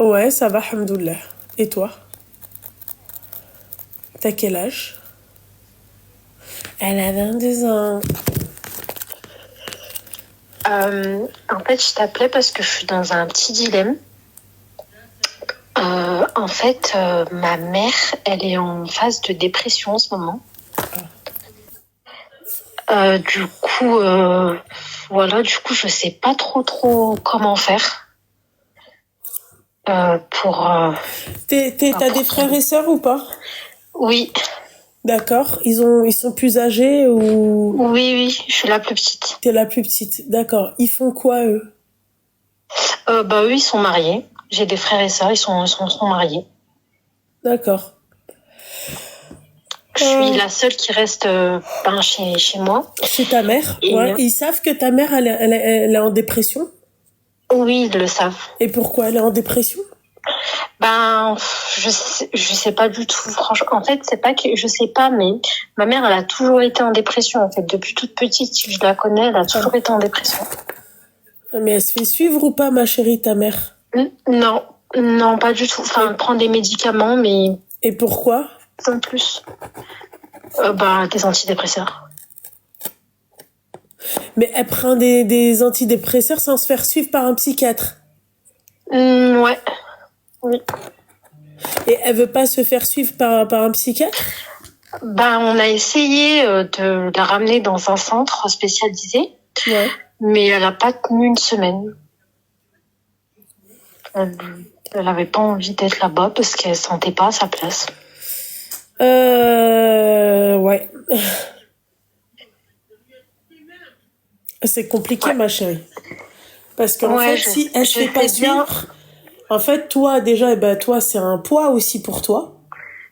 Ouais, ça va, alhamdoulilah. Et toi? T'as quel âge? Elle a 22 ans. En fait, je t'appelais parce que je suis dans un petit dilemme. Ma mère, elle est en phase de dépression en ce moment. Du coup, je sais pas trop comment faire. Pour. T'as des frères et sœurs ou pas? Oui, D'accord. Ils sont plus âgés ou oui, je suis la plus petite. t'es la plus petite? D'accord. Ils font quoi, eux? Eux, ils sont mariés. J'ai des frères et sœurs, ils sont mariés. D'accord. Je suis la seule qui reste chez moi. Chez ta mère? Et Ouais. Ils savent que ta mère, elle est en dépression? oui, ils le savent. Et pourquoi elle est en dépression? Je sais pas du tout. Franchement, en fait, c'est pas que je sais pas, mais ma mère, elle a toujours été en dépression. En fait, depuis toute petite, je la connais, elle a toujours été en dépression. Mais elle se fait suivre ou pas, ma chérie, ta mère? Non, non, pas du tout. Enfin, elle prend des médicaments, mais Et pourquoi? sans plus. Des antidépresseurs. Mais elle prend des antidépresseurs sans se faire suivre par un psychiatre. Ouais. Oui. Et elle veut pas se faire suivre par un psychiatre? On a essayé de la ramener dans un centre spécialisé, Ouais. mais elle a pas tenu une semaine. Elle avait pas envie d'être là-bas parce qu'elle sentait pas à sa place. Ouais. C'est compliqué, Ouais. ma chérie. Parce qu'en Ouais, fait, si elle se fait je pas sais bien. suivre, en fait, toi, déjà, toi, c'est un poids aussi pour toi.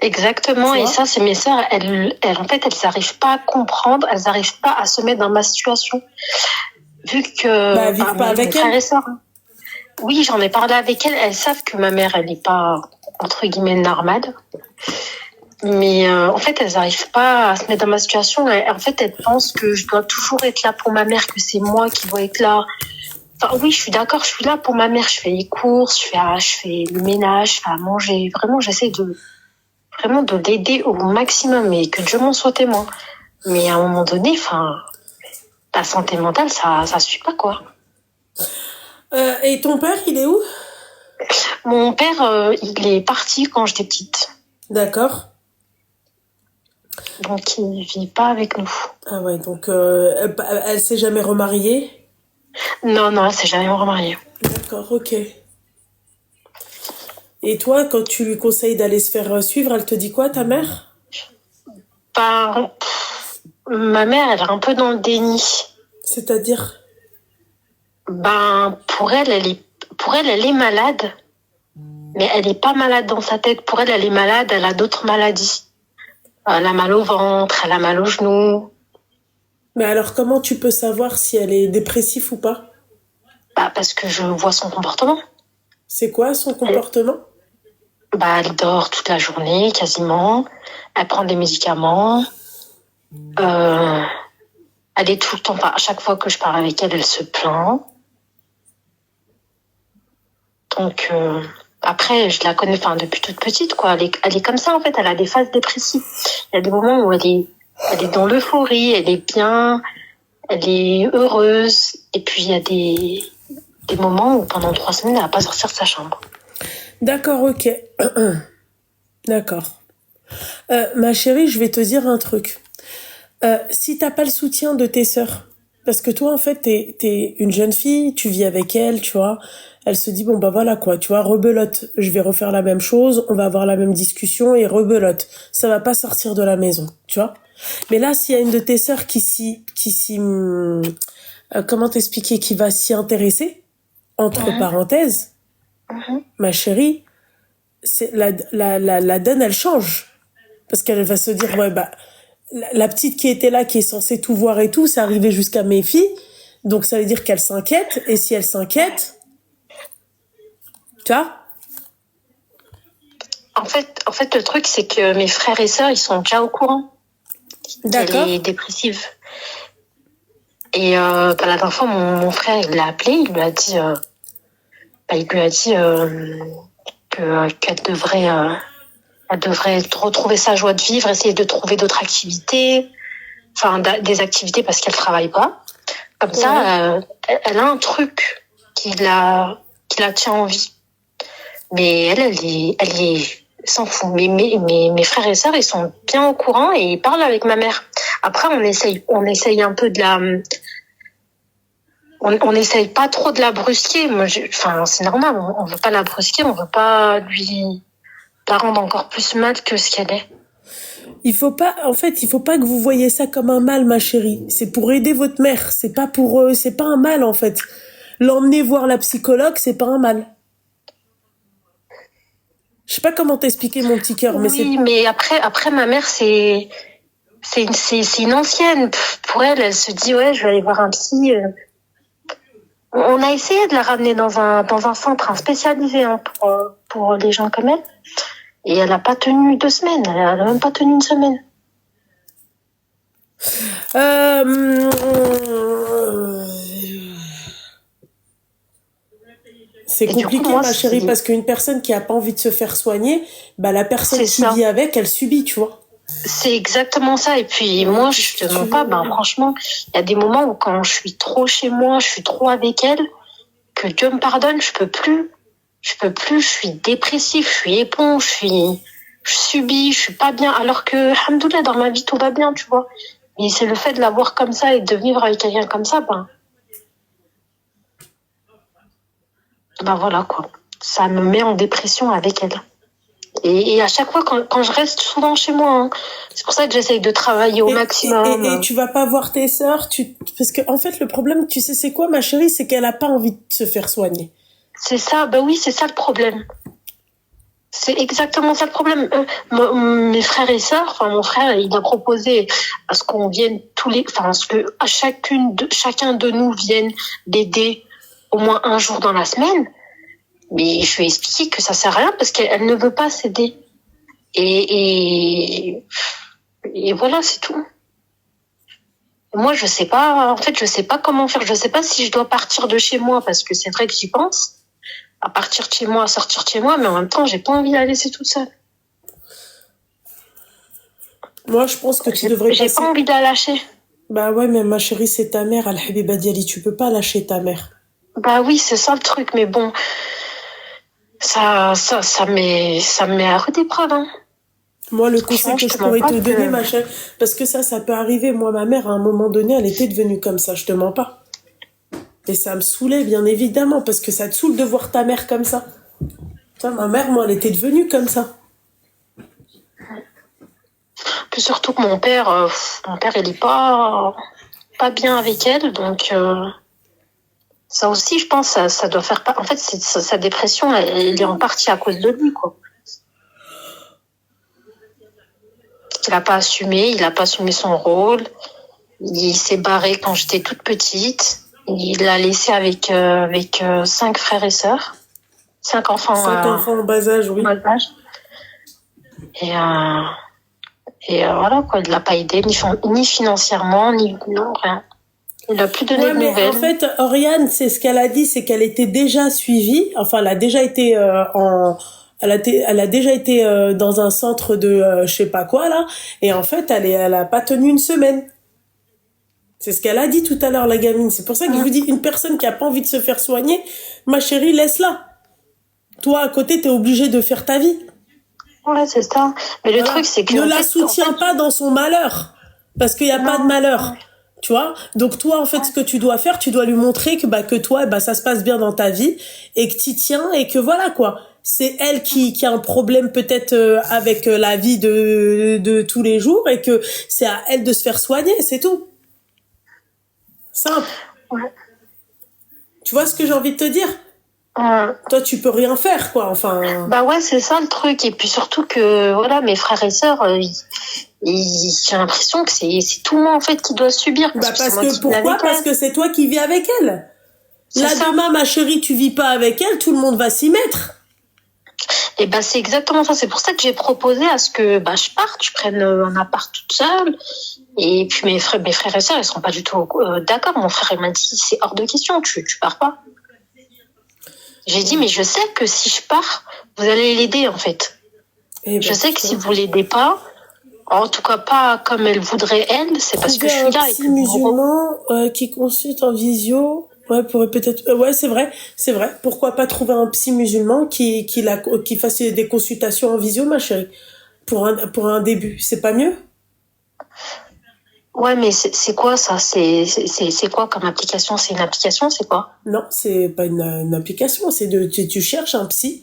Exactement, Tu et vois. ça, c'est mes sœurs, en fait, elles n'arrivent pas à comprendre, elles n'arrivent pas à se mettre dans ma situation. Vu que Elles vivent pas mes avec frères elle. et sœurs, oui, j'en ai parlé avec elles, elles savent que ma mère, elle n'est pas, entre guillemets, normale. Mais en fait, elles n'arrivent pas à se mettre dans ma situation. En fait, elles pensent que je dois toujours être là pour ma mère, que c'est moi qui dois être là. Enfin, oui, je suis d'accord, je suis là pour ma mère. Je fais les courses, je fais le ménage, je fais à manger. Vraiment, j'essaie de l'aider au maximum et que Dieu m'en soit témoin. Mais à un moment donné, ta santé mentale, ça suit pas, quoi. Et ton père, il est où? Mon père, il est parti quand j'étais petite. D'accord. Donc, il vit pas avec nous. Ah ouais, donc elle s'est jamais remariée? Non, elle s'est jamais remariée. D'accord, ok. Et toi, quand tu lui conseilles d'aller se faire suivre, elle te dit quoi, ta mère? Ma mère, elle est un peu dans le déni. C'est-à-dire? Pour elle, elle est malade. Mais elle est pas malade dans sa tête. Pour elle, elle est malade, elle a d'autres maladies. Elle a mal au ventre, elle a mal aux genoux. Mais alors, comment tu peux savoir si elle est dépressive ou pas? Parce que je vois son comportement. C'est quoi son comportement? Elle dort toute la journée, quasiment. Elle prend des médicaments. Elle est tout le temps, à chaque fois que je parle avec elle, elle se plaint. Donc, après, je la connais, depuis toute petite, quoi. Elle est comme ça, en fait. Elle a des phases dépressives. Il y a des moments où elle est dans l'euphorie, elle est bien, elle est heureuse. Et puis, il y a des moments où pendant 3 semaines, elle va pas sortir de sa chambre. D'accord, ok. D'accord. Ma chérie, je vais te dire un truc. Si t'as pas le soutien de tes sœurs, parce que toi, en fait, t'es une jeune fille, tu vis avec elle, tu vois. Elle se dit, bon, bah voilà, quoi, tu vois, rebelote. Je vais refaire la même chose, on va avoir la même discussion et rebelote. Ça va pas sortir de la maison, tu vois. Mais là, s'il y a une de tes sœurs comment t'expliquer, qui va s'y intéresser, entre parenthèses, ma chérie, c'est la donne, elle change. Parce qu'elle va se dire, ouais, la petite qui était là, qui est censée tout voir et tout, c'est arrivé jusqu'à mes filles. Donc ça veut dire qu'elle s'inquiète. Et si elle s'inquiète, tu vois? En fait, le truc, c'est que mes frères et sœurs, ils sont déjà au courant qu'elle est dépressive. Et la dernière fois, mon frère, il l'a appelé, il lui a dit, elle devrait retrouver sa joie de vivre, essayer de trouver d'autres activités, enfin des activités parce qu'elle travaille pas. Comme ça, elle a un truc qui la tient en vie. Mais elle s'en fout. Mais mes frères et sœurs, ils sont bien au courant et ils parlent avec ma mère. Après, on essaye un peu de la, on essaye pas trop de la brusquer. Enfin, c'est normal. On veut pas la brusquer. On veut pas la rendre encore plus mal que ce qu'elle est. Il faut pas que vous voyez ça comme un mal, ma chérie. C'est pour aider votre mère. C'est pas un mal, en fait. L'emmener voir la psychologue, c'est pas un mal. Je sais pas comment t'expliquer, mon petit cœur, mais oui, mais après, ma mère, c'est une ancienne. Pour elle se dit, ouais, je vais aller voir un psy. On a essayé de la ramener dans un centre spécialisé pour les gens comme elle. Et elle a pas tenu 2 semaines. Elle a même pas tenu 1 semaine. C'est compliqué, coup, moi, ma chérie, parce qu'une personne qui a pas envie de se faire soigner, bah la personne qui vit avec, elle subit, tu vois. C'est exactement ça. Et puis moi, je te mens pas. Ben franchement, il y a des moments où quand je suis trop chez moi, je suis trop avec elle, que Dieu me pardonne, je peux plus. Je suis dépressive, je suis éponge, je subis, je suis pas bien. Alors que, alhamdoulilah, dans ma vie tout va bien, tu vois. Mais c'est le fait de la voir comme ça et de vivre avec quelqu'un comme ça, ben voilà quoi. Ça me met en dépression avec elle. Et à chaque fois, quand je reste souvent chez moi, hein, c'est pour ça que j'essaye de travailler au maximum. Et tu vas pas voir tes sœurs, parce que en fait le problème, tu sais c'est quoi, ma chérie, c'est qu'elle a pas envie de se faire soigner. C'est ça, ben oui, c'est ça le problème. C'est exactement ça le problème. Mes frères et sœurs, enfin mon frère, il a proposé à ce qu'on vienne à ce que chacun de nous vienne l'aider au moins un jour dans la semaine. Mais je lui ai expliqué que ça sert à rien parce qu'elle ne veut pas s'aider. Et voilà, c'est tout. Moi, je sais pas comment faire. Je sais pas si je dois partir de chez moi parce que c'est vrai que j'y pense. À partir de chez moi, à sortir de chez moi, mais en même temps, j'ai pas envie de la laisser toute seule. Moi, je pense que tu devrais passer... J'ai pas envie de la lâcher. Bah ouais, mais ma chérie, c'est ta mère, Al-Habiba Diali. Tu peux pas lâcher ta mère. Bah oui, c'est ça le truc, mais bon... Ça met à rude épreuve, hein. Moi, le conseil que je pourrais te donner, ma chérie, parce que ça peut arriver. Moi, ma mère, à un moment donné, elle était devenue comme ça, je te mens pas. Et ça me saoulait, bien évidemment, parce que ça te saoule de voir ta mère comme ça. Putain, ma mère, moi, elle était devenue comme ça. Puis surtout que mon père, il est pas bien avec elle, donc ça aussi, je pense, ça doit faire pas. En fait, sa dépression, elle est en partie à cause de lui, quoi. Il a pas assumé son rôle. Il s'est barré quand j'étais toute petite. Il l'a laissé avec 5 frères et sœurs. 5 enfants. 5 enfants en bas âge, oui. En bas âge. Et voilà, quoi. Il l'a pas aidé, ni financièrement, ni rien. Il n'a plus donné de nouvelles. En fait, Oriane, c'est ce qu'elle a dit, c'est qu'elle était déjà suivie. Enfin, elle a déjà été elle a déjà été dans un centre de je sais pas quoi là. Et en fait, elle a pas tenu 1 semaine. C'est ce qu'elle a dit tout à l'heure, la gamine. C'est pour ça que je vous dis, une personne qui a pas envie de se faire soigner, ma chérie, laisse-la. Toi, à côté, t'es obligée de faire ta vie. Ouais, c'est ça. Mais le truc, c'est que... Ne la soutiens pas dans son malheur. Parce qu'il y a pas de malheur. Tu vois? Donc, toi, en fait, ce que tu dois faire, tu dois lui montrer que toi, ça se passe bien dans ta vie et que t'y tiens et que voilà, quoi. C'est elle qui a un problème peut-être avec la vie de tous les jours et que c'est à elle de se faire soigner, c'est tout. Simple. Ouais. Tu vois ce que j'ai envie de te dire? Toi, tu peux rien faire, quoi. Enfin. Bah ouais, c'est ça le truc. Et puis surtout que, voilà, mes frères et sœurs, j'ai l'impression que c'est tout moi, en fait, qui doit subir. Pourquoi? Parce que c'est toi qui vis avec elle. Là, demain, ma chérie, tu vis pas avec elle, tout le monde va s'y mettre. Et c'est exactement ça. C'est pour ça que j'ai proposé à ce que, je parte, je prenne un appart toute seule. Et puis mes frères et sœurs, ils seront pas du tout d'accord. Mon frère, il m'a dit, c'est hors de question, tu pars pas. J'ai dit, mais je sais que si je pars, Vous allez l'aider, en fait. Eh Je ben, sais que putain. si vous l'aidez pas, en tout cas pas comme elle voudrait elle, c'est parce que Trouver je suis un là et psy que vous... musulman qui consulte en visio. Ouais, pourrait peut-être. Ouais, c'est vrai, c'est vrai. Pourquoi pas trouver un psy musulman qui fasse des consultations en visio, ma chérie, pour un début. C'est pas mieux? Ouais, mais c'est quoi ça? C'est quoi comme application? C'est une application, c'est quoi? Non, c'est pas une application. Tu cherches un psy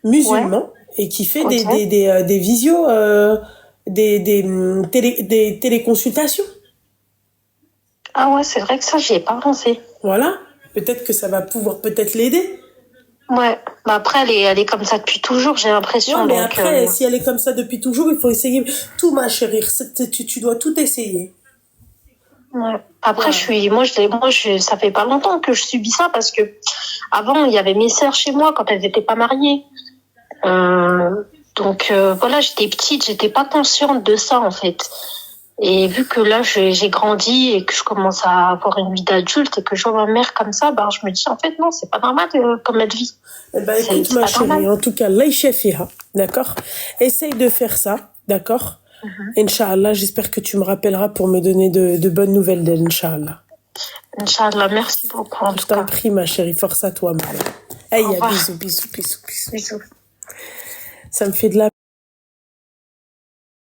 Ouais, musulman et qui fait ok. des visios, des téléconsultations. Ah ouais, c'est vrai que ça, j'y ai pas pensé. Voilà. Peut-être que ça va pouvoir peut-être l'aider. Ouais, bah après, elle est comme ça depuis toujours, j'ai Ouais, l'impression, mais donc... après, si elle est comme ça depuis toujours, il faut essayer tout, ma chérie. Tu dois tout essayer. Ouais. Après, Voilà. ça fait pas longtemps que je subis ça parce que avant, il y avait mes sœurs chez moi quand elles étaient pas mariées. Euh, voilà, j'étais petite, j'étais pas consciente de ça en fait. Et vu que là, j'ai grandi et que je commence à avoir une vie d'adulte et que je vois ma mère comme ça, bah, je me dis en fait non, c'est pas normal comme elle vit. Eh ben, C'est écoute, c'est ma pas chérie, normal. en tout cas, laïcha fiha, d'accord? Essaye de faire ça, d'accord? Mhm. Inch'Allah, j'espère que tu me rappelleras pour me donner de bonnes nouvelles d'elle, Inch'Allah. Inch'Allah, merci beaucoup en Je tout t'en cas. prie, ma chérie, force à toi, ma. Au Hey, revoir. bisous, bisous, bisous, bisous. Bisous. Ça me fait de la